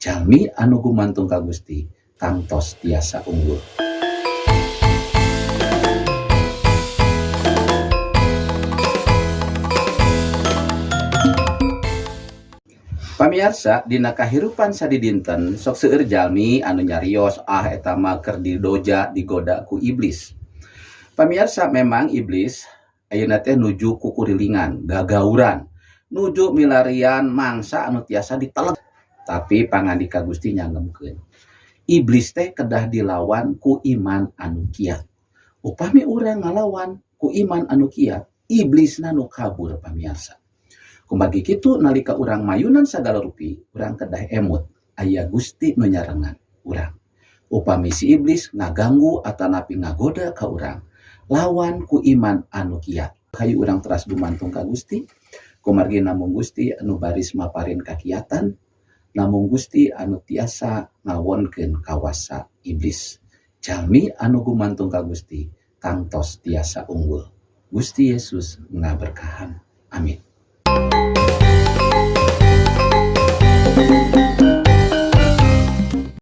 jalmi anu gumantung ka Gusti kantos tiasa unggul. Pamirsa, dina kahirupan sadidinten sok seueur jalmi anu nyarios eta mah keur didoja digoda ku iblis. Pamirsa, memang iblis ayeuna teh nuju ku kurilingan, gagauran, nuju milarian mangsa anu tiasa diteleg. Tapi pangandika Gusti nyangemkeun. Iblis teh kedah dilawan ku iman anu kiat. Upami urang ngalawan ku iman anu kiat, iblisna nu kabur pamirsa. Kumbagi kitu nalika urang mayunan sagala rupi, urang kedah emut aya Gusti nu nyarengan urang. Upami si iblis ngaganggu atanapi ngagoda ka urang, lawan ku iman anu kiat. Hayu urang teras gumantung ka Gusti, kumargi namung Gusti anu baris maparin kakiatan, namung Gusti anu tiasa ngawonkeun kawasa iblis. Jalmi anu gumantung ka Gusti kantos tiasa unggul. Gusti Yesus ngaberkahan. Amin.